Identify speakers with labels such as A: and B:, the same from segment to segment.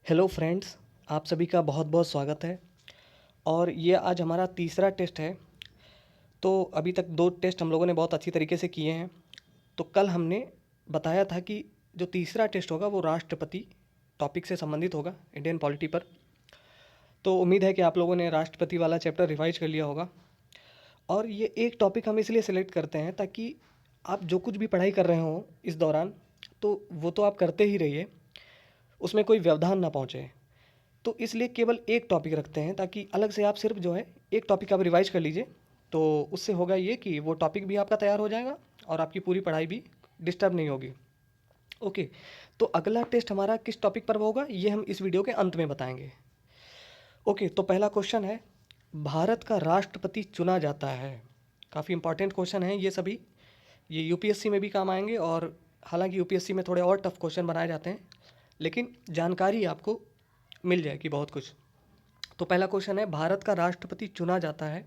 A: Hello friends, आप सभी का बहुत बहुत स्वागत है। और ये आज हमारा तीसरा टेस्ट है। तो अभी तक दो टेस्ट हम लोगों ने बहुत अच्छी तरीके से किए हैं। तो कल हमने बताया था कि जो तीसरा टेस्ट होगा वो राष्ट्रपति टॉपिक से संबंधित होगा, इंडियन पॉलिटी पर। तो उम्मीद है कि आप लोगों ने राष्ट्रपति वाला चैप्टर रिवाइज कर लिया होगा। और ये एक टॉपिक हम इसलिए सेलेक्ट करते हैं ताकि आप जो कुछ भी पढ़ाई कर रहे हो इस दौरान, तो वो तो आप करते ही रहिए, उसमें कोई व्यवधान ना पहुँचे। तो इसलिए केवल एक टॉपिक रखते हैं ताकि अलग से आप सिर्फ जो है एक टॉपिक आप रिवाइज कर लीजिए। तो उससे होगा ये कि वो टॉपिक भी आपका तैयार हो जाएगा और आपकी पूरी पढ़ाई भी डिस्टर्ब नहीं होगी। ओके। तो अगला टेस्ट हमारा किस टॉपिक पर होगा ये हम इस वीडियो के अंत में बताएंगे। ओके, तो पहला क्वेश्चन है, भारत का राष्ट्रपति चुना जाता है। काफ़ी इंपॉर्टेंट क्वेश्चन है ये सभी। ये यूपीएससी में भी काम आएंगे, और हालांकि यूपीएससी में थोड़े और टफ क्वेश्चन बनाए जाते हैं, लेकिन जानकारी आपको मिल जाएगी बहुत कुछ। तो पहला क्वेश्चन है, भारत का राष्ट्रपति चुना जाता है।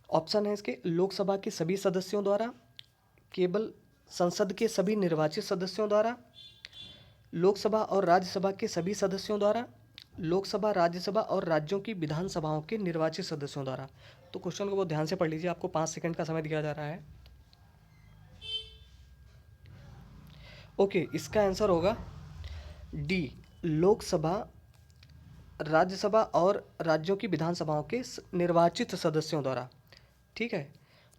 A: ऑप्शन है इसके, लोकसभा के सभी सदस्यों द्वारा, केवल संसद के सभी निर्वाचित सदस्यों द्वारा, लोकसभा और राज्यसभा के सभी सदस्यों द्वारा, लोकसभा राज्यसभा और राज्यों की विधानसभाओं के निर्वाचित सदस्यों द्वारा। तो क्वेश्चन को बहुत ध्यान से पढ़ लीजिए, आपको 5 सेकंड का समय दिया जा रहा है। ओके, इसका आंसर होगा डी, लोकसभा, राज्यसभा और राज्यों की विधानसभाओं के निर्वाचित सदस्यों द्वारा। ठीक है।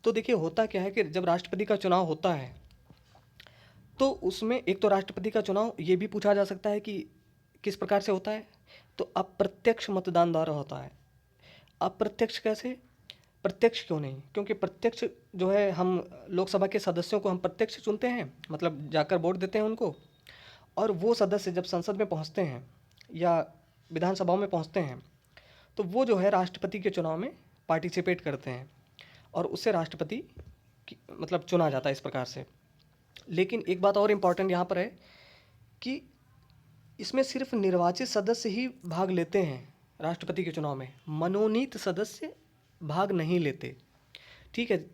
A: तो देखिए, होता क्या है कि जब राष्ट्रपति का चुनाव होता है तो उसमें एक तो राष्ट्रपति का चुनाव ये भी पूछा जा सकता है कि किस प्रकार से होता है। तो अप्रत्यक्ष मतदान द्वारा होता है। अप्रत्यक्ष कैसे? प्रत्यक्ष क्यों नहीं? क्योंकि प्रत्यक्ष जो है, हम लोकसभा के सदस्यों को हम प्रत्यक्ष चुनते हैं, मतलब जाकर वोट देते हैं उनको। और वो सदस्य जब संसद में पहुंचते हैं या विधानसभाओं में पहुंचते हैं तो वो जो है राष्ट्रपति के चुनाव में पार्टिसिपेट करते हैं, और उससे राष्ट्रपति मतलब चुना जाता है इस प्रकार से। लेकिन एक बात और इम्पॉर्टेंट यहाँ पर है कि इसमें सिर्फ निर्वाचित सदस्य ही भाग लेते हैं राष्ट्रपति के चुनाव में, मनोनीत सदस्य भाग नहीं लेते। ठीक है।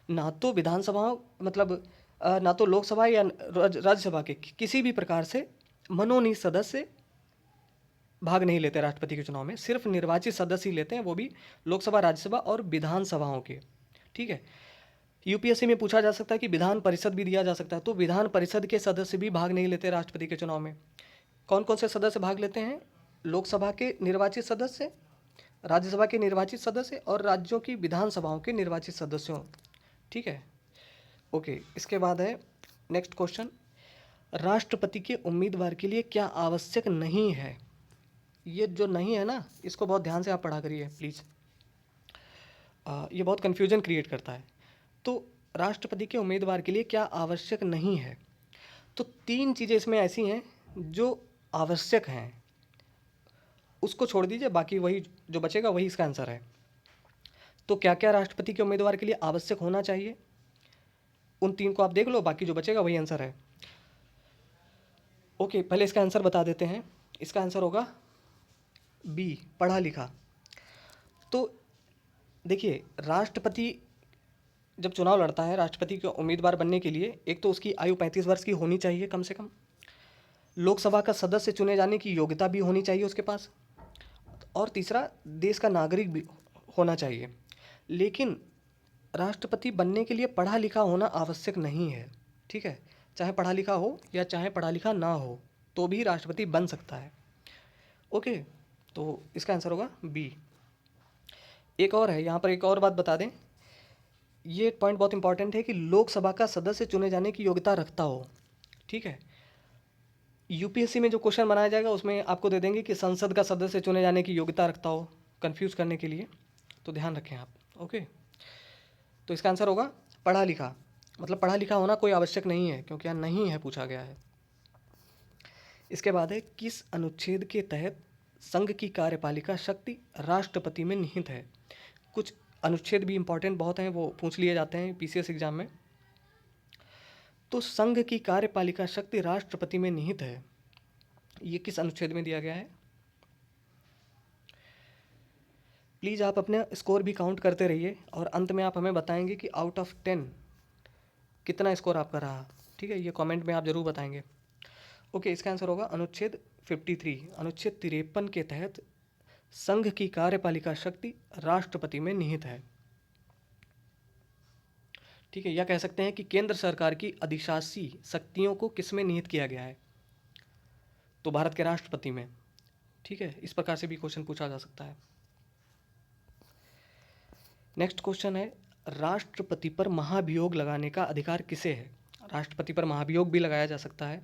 A: ना तो विधानसभा, मतलब ना तो लोकसभा या राज्यसभा के किसी भी प्रकार से मनोनीत सदस्य भाग नहीं लेते राष्ट्रपति के चुनाव में, सिर्फ निर्वाचित सदस्य ही लेते हैं, वो भी लोकसभा, राज्यसभा और विधानसभाओं के। ठीक है। यूपीएससी में पूछा जा सकता है कि विधान परिषद भी दिया जा सकता है, तो विधान परिषद के सदस्य भी भाग नहीं लेते राष्ट्रपति के चुनाव में। कौन कौन से सदस्य भाग लेते हैं? लोकसभा के निर्वाचित सदस्य, राज्यसभा के निर्वाचित सदस्य और राज्यों की विधानसभाओं के निर्वाचित सदस्यों। ठीक है। ओके, इसके बाद है नेक्स्ट क्वेश्चन, राष्ट्रपति के उम्मीदवार के लिए क्या आवश्यक नहीं है? ये जो नहीं है ना, इसको बहुत ध्यान से आप पढ़ा करिए प्लीज़। ये बहुत कन्फ्यूजन क्रिएट करता है। तो राष्ट्रपति के उम्मीदवार के लिए क्या आवश्यक नहीं है? तो 3 चीज़ें इसमें ऐसी हैं जो आवश्यक हैं, उसको छोड़ दीजिए, बाकी वही जो बचेगा वही इसका आंसर है। तो क्या क्या राष्ट्रपति के उम्मीदवार के लिए आवश्यक होना चाहिए, उन 3 को आप देख लो, बाकी जो बचेगा वही आंसर है। ओके, पहले इसका आंसर बता देते हैं। इसका आंसर होगा बी, पढ़ा लिखा। तो देखिए, राष्ट्रपति जब चुनाव लड़ता है राष्ट्रपति के उम्मीदवार बनने के लिए, एक तो उसकी आयु 35 वर्ष की होनी चाहिए कम से कम, लोकसभा का सदस्य चुने जाने की योग्यता भी होनी चाहिए उसके पास, और तीसरा देश का नागरिक भी होना चाहिए। लेकिन राष्ट्रपति बनने के लिए पढ़ा लिखा होना आवश्यक नहीं है। ठीक है। चाहे पढ़ा लिखा हो या चाहे पढ़ा लिखा ना हो, तो भी राष्ट्रपति बन सकता है। ओके, तो इसका आंसर होगा बी। एक और है, यहाँ पर एक और बात बता दें, ये पॉइंट बहुत इंपॉर्टेंट है कि लोकसभा का सदस्य चुने जाने की योग्यता रखता हो। ठीक है। यूपीएससी में जो क्वेश्चन बनाया जाएगा उसमें आपको दे देंगे कि संसद का सदस्य चुने जाने की योग्यता रखता हो, कंफ्यूज करने के लिए, तो ध्यान रखें आप। ओके, तो इसका आंसर होगा पढ़ा लिखा, मतलब पढ़ा लिखा होना कोई आवश्यक नहीं है, क्योंकि यहाँ नहीं है पूछा गया है। इसके बाद है, किस अनुच्छेद के तहत संघ की कार्यपालिका शक्ति राष्ट्रपति में निहित है? कुछ अनुच्छेद भी इंपॉर्टेंट बहुत हैं, वो पूछ लिए जाते हैं पीसीएस एग्जाम में। तो संघ की कार्यपालिका शक्ति राष्ट्रपति में निहित है, ये किस अनुच्छेद में दिया गया है? प्लीज़ आप अपने स्कोर भी काउंट करते रहिए, और अंत में आप हमें बताएंगे कि आउट ऑफ 10 कितना स्कोर आपका रहा। ठीक है, ये कमेंट में आप ज़रूर बताएंगे। ओके, इसका आंसर होगा अनुच्छेद 53। अनुच्छेद 53 के तहत संघ की कार्यपालिका शक्ति राष्ट्रपति में निहित है। ठीक है, या कह सकते हैं कि केंद्र सरकार की अधिशासी शक्तियों को किस में निहित किया गया है, तो भारत के राष्ट्रपति में। ठीक है, इस प्रकार से भी क्वेश्चन पूछा जा सकता है। नेक्स्ट क्वेश्चन है, राष्ट्रपति पर महाभियोग लगाने का अधिकार किसे है? राष्ट्रपति पर महाभियोग भी लगाया जा सकता है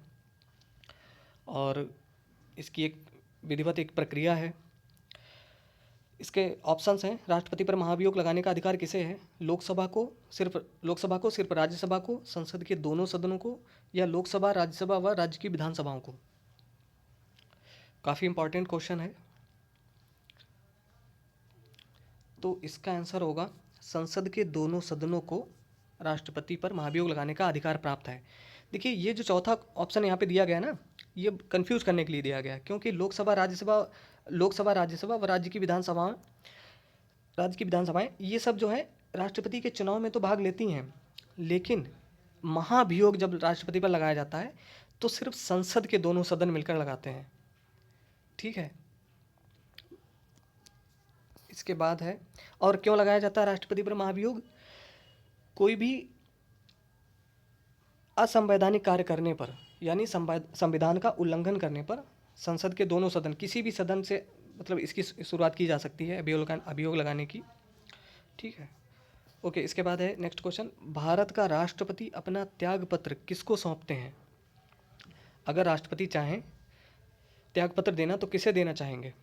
A: और इसकी एक विधिवत एक प्रक्रिया है। इसके ऑप्शंस हैं, राष्ट्रपति पर महाभियोग लगाने का अधिकार किसे है? लोकसभा को सिर्फ राज्यसभा को, संसद के दोनों सदनों को, या लोकसभा, राज्यसभा व राज्य की विधानसभाओं को? काफ़ी इंपॉर्टेंट क्वेश्चन है। तो इसका आंसर होगा संसद के दोनों सदनों को राष्ट्रपति पर महाभियोग लगाने का अधिकार प्राप्त है। देखिए, ये जो चौथा ऑप्शन यहाँ पे दिया गया ना, ये कंफ्यूज करने के लिए दिया गया, क्योंकि लोकसभा, राज्यसभा व राज्य की विधानसभाएं ये सब जो है राष्ट्रपति के चुनाव में तो भाग लेती हैं, लेकिन महाभियोग जब राष्ट्रपति पर लगाया जाता है तो सिर्फ संसद के दोनों सदन मिलकर लगाते हैं। ठीक है, इसके बाद है, और क्यों लगाया जाता है राष्ट्रपति पर महाभियोग? कोई भी असंवैधानिक कार्य करने पर, यानी संविधान का उल्लंघन करने पर संसद के दोनों सदन, किसी भी सदन से मतलब इसकी शुरुआत की जा सकती है अभियोग लगाने की। ठीक है, ओके, इसके बाद है नेक्स्ट क्वेश्चन, भारत का राष्ट्रपति अपना त्यागपत्र किसको सौंपते हैं? अगर राष्ट्रपति चाहें त्यागपत्र देना तो किसे देना चाहेंगे?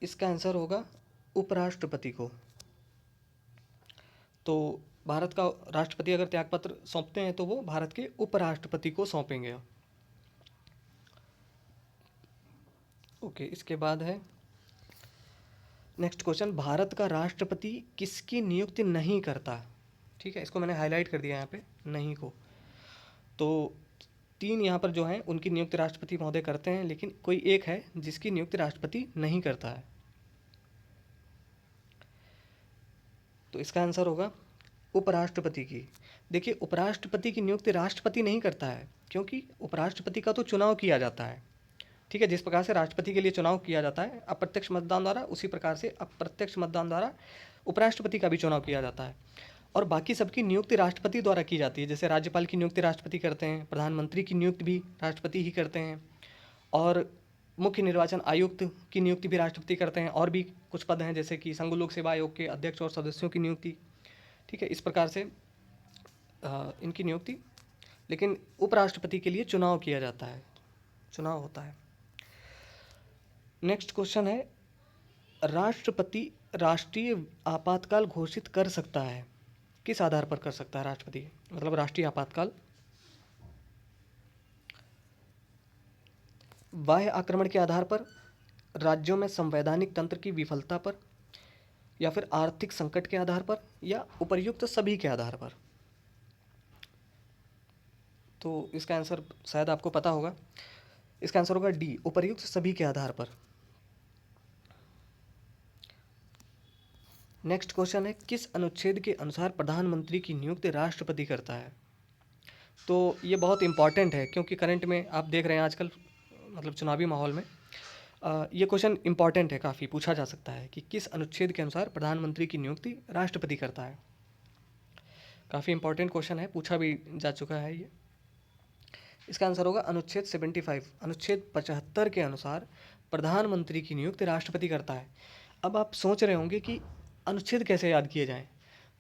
A: इसका आंसर होगा उपराष्ट्रपति को। तो भारत का राष्ट्रपति अगर त्यागपत्र सौंपते हैं तो वो भारत के उपराष्ट्रपति को सौंपेंगे। ओके, इसके बाद है नेक्स्ट क्वेश्चन, भारत का राष्ट्रपति किसकी नियुक्ति नहीं करता? ठीक है, इसको मैंने हाईलाइट कर दिया यहाँ पे, नहीं को। तो 3 यहाँ पर जो हैं उनकी नियुक्ति राष्ट्रपति महोदय करते हैं, लेकिन कोई एक है जिसकी नियुक्ति राष्ट्रपति नहीं करता है। तो इसका आंसर होगा उपराष्ट्रपति की। देखिए, उपराष्ट्रपति की नियुक्ति राष्ट्रपति नहीं करता है, क्योंकि उपराष्ट्रपति का तो चुनाव किया जाता है। ठीक है, जिस प्रकार से राष्ट्रपति के लिए चुनाव किया जाता है अप्रत्यक्ष मतदान द्वारा, उसी प्रकार से अप्रत्यक्ष मतदान द्वारा उपराष्ट्रपति का भी चुनाव किया जाता है। और बाकी सबकी नियुक्ति राष्ट्रपति द्वारा की जाती है, जैसे राज्यपाल की नियुक्ति राष्ट्रपति करते हैं, प्रधानमंत्री की नियुक्ति भी राष्ट्रपति ही करते हैं, और मुख्य निर्वाचन आयुक्त की नियुक्ति भी राष्ट्रपति करते हैं, और भी कुछ पद हैं जैसे कि संघ लोक सेवा आयोग के अध्यक्ष और सदस्यों की नियुक्ति। ठीक है, इस प्रकार से इनकी नियुक्ति, लेकिन उपराष्ट्रपति के लिए चुनाव किया जाता है, चुनाव होता है। नेक्स्ट क्वेश्चन है, राष्ट्रपति राष्ट्रीय आपातकाल घोषित कर सकता है, किस आधार पर कर सकता है राष्ट्रपति, मतलब राष्ट्रीय आपातकाल? बाह्य आक्रमण के आधार पर, राज्यों में संवैधानिक तंत्र की विफलता पर, या फिर आर्थिक संकट के आधार पर, या उपर्युक्त सभी के आधार पर? तो इसका आंसर शायद आपको पता होगा, इसका आंसर होगा डी, उपर्युक्त सभी के आधार पर। नेक्स्ट क्वेश्चन है, किस अनुच्छेद के अनुसार प्रधानमंत्री की नियुक्ति राष्ट्रपति करता है? तो ये बहुत इंपॉर्टेंट है, क्योंकि करंट में आप देख रहे हैं आजकल, मतलब चुनावी माहौल में ये क्वेश्चन इंपॉर्टेंट है, काफ़ी पूछा जा सकता है कि किस अनुच्छेद के अनुसार प्रधानमंत्री की नियुक्ति राष्ट्रपति करता है। काफ़ी इंपॉर्टेंट क्वेश्चन है, पूछा भी जा चुका है ये। इसका आंसर होगा अनुच्छेद 75, अनुच्छेद 75 के अनुसार प्रधानमंत्री की नियुक्ति राष्ट्रपति करता है। अब आप सोच रहे होंगे कि अनुच्छेद कैसे याद किए जाएं,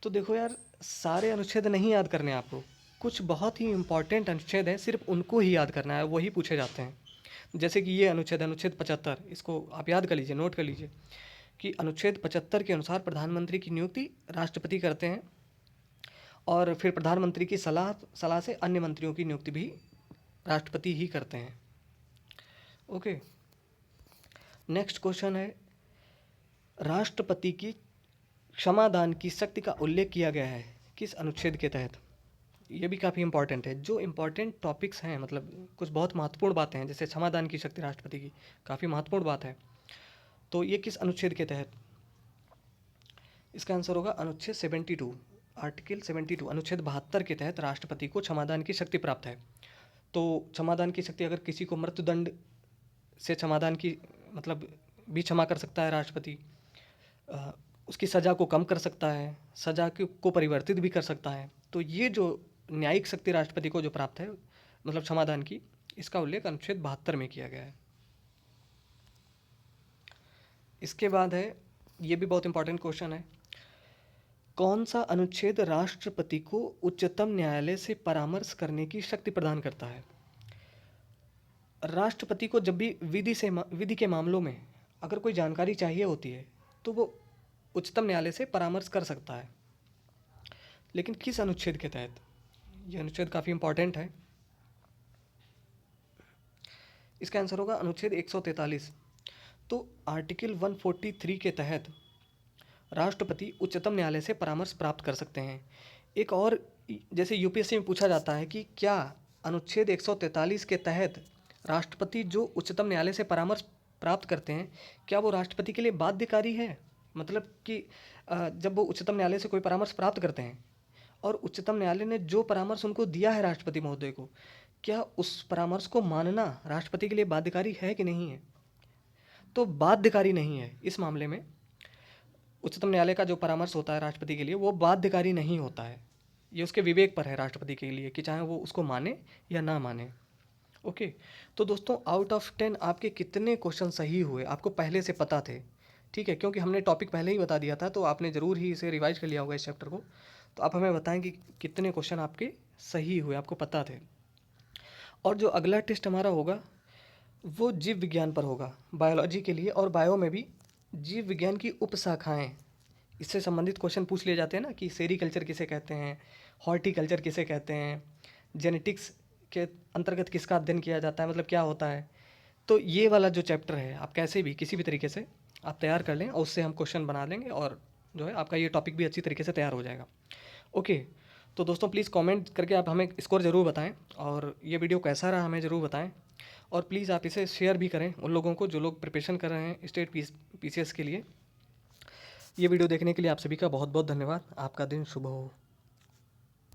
A: तो देखो यार, सारे अनुच्छेद नहीं याद करने आपको, कुछ बहुत ही इंपॉर्टेंट अनुच्छेद हैं, सिर्फ उनको ही याद करना है, वही पूछे जाते हैं। जैसे कि ये अनुच्छेद 75, इसको आप याद कर लीजिए, नोट कर लीजिए कि अनुच्छेद 75 के अनुसार प्रधानमंत्री की नियुक्ति राष्ट्रपति करते हैं, और फिर प्रधानमंत्री की सलाह से अन्य मंत्रियों की नियुक्ति भी राष्ट्रपति ही करते हैं। ओके, नेक्स्ट क्वेश्चन है, राष्ट्रपति की क्षमादान की शक्ति का उल्लेख किया गया है किस अनुच्छेद के तहत? ये भी काफ़ी इंपॉर्टेंट है। जो इंपॉर्टेंट टॉपिक्स हैं, मतलब कुछ बहुत महत्वपूर्ण बातें हैं, जैसे क्षमादान की शक्ति राष्ट्रपति की काफ़ी महत्वपूर्ण बात है, तो ये किस अनुच्छेद के तहत? इसका आंसर होगा अनुच्छेद 72, आर्टिकल 72 अनुच्छेद 72 के तहत राष्ट्रपति को क्षमादान की शक्ति प्राप्त है। तो क्षमादान की शक्ति, अगर किसी को मृत्युदंड से क्षमादान की मतलब भी क्षमा कर सकता है राष्ट्रपति, अ, उसकी सज़ा को कम कर सकता है, सज़ा को परिवर्तित भी कर सकता है। तो ये जो न्यायिक शक्ति राष्ट्रपति को जो प्राप्त है मतलब क्षमादान की, इसका उल्लेख अनुच्छेद 72 में किया गया है। इसके बाद है, ये भी बहुत इंपॉर्टेंट क्वेश्चन है, कौन सा अनुच्छेद राष्ट्रपति को उच्चतम न्यायालय से परामर्श करने की शक्ति प्रदान करता है? राष्ट्रपति को जब भी विधि के मामलों में अगर कोई जानकारी चाहिए होती है तो वो उच्चतम न्यायालय से परामर्श कर सकता है, लेकिन किस अनुच्छेद के तहत? ये अनुच्छेद काफ़ी इंपॉर्टेंट है। इसका आंसर होगा अनुच्छेद 143। तो आर्टिकल 143 के तहत राष्ट्रपति उच्चतम न्यायालय से परामर्श प्राप्त कर सकते हैं। एक और, जैसे यूपीएससी में पूछा जाता है कि क्या अनुच्छेद 143 के तहत राष्ट्रपति जो उच्चतम न्यायालय से परामर्श प्राप्त करते हैं, क्या वो राष्ट्रपति के लिए बाध्यकारी है? मतलब कि जब वो उच्चतम न्यायालय से कोई परामर्श प्राप्त करते हैं और उच्चतम न्यायालय ने जो परामर्श उनको दिया है राष्ट्रपति महोदय को, क्या उस परामर्श को मानना राष्ट्रपति के लिए बाध्यकारी है कि नहीं है? तो बाध्यकारी नहीं है। इस मामले में उच्चतम न्यायालय का जो परामर्श होता है राष्ट्रपति के लिए, वो बाध्यकारी नहीं होता है। ये उसके विवेक पर है राष्ट्रपति के लिए कि चाहे वो उसको माने या ना माने। ओके, तो दोस्तों आउट ऑफ 10 आपके कितने क्वेश्चन सही हुए आपको पहले से पता थे? ठीक है, क्योंकि हमने टॉपिक पहले ही बता दिया था, तो आपने ज़रूर ही इसे रिवाइज कर लिया होगा इस चैप्टर को। तो आप हमें बताएं कि कितने क्वेश्चन आपके सही हुए, आपको पता थे। और जो अगला टेस्ट हमारा होगा वो जीव विज्ञान पर होगा, बायोलॉजी के लिए। और बायो में भी जीव विज्ञान की उपशाखाएं, इससे संबंधित क्वेश्चन पूछ लिए जाते हैं ना, कि सेरीकल्चर किसे कहते हैं, हॉर्टिकल्चर किसे कहते हैं, जेनेटिक्स के अंतर्गत किसका अध्ययन किया जाता है, मतलब क्या होता है। तो ये वाला जो चैप्टर है आप कैसे भी किसी भी तरीके से आप तैयार कर लें और उससे हम क्वेश्चन बना लेंगे, और जो है आपका ये टॉपिक भी अच्छी तरीके से तैयार हो जाएगा। ओके, तो दोस्तों प्लीज़ कमेंट करके आप हमें स्कोर ज़रूर बताएं, और ये वीडियो कैसा रहा हमें ज़रूर बताएं। और प्लीज़ आप इसे शेयर भी करें उन लोगों को जो लोग प्रिपरेशन कर रहे हैं स्टेट पीसीएस के लिए। ये वीडियो देखने के लिए आप सभी का बहुत बहुत धन्यवाद। आपका दिन शुभ हो।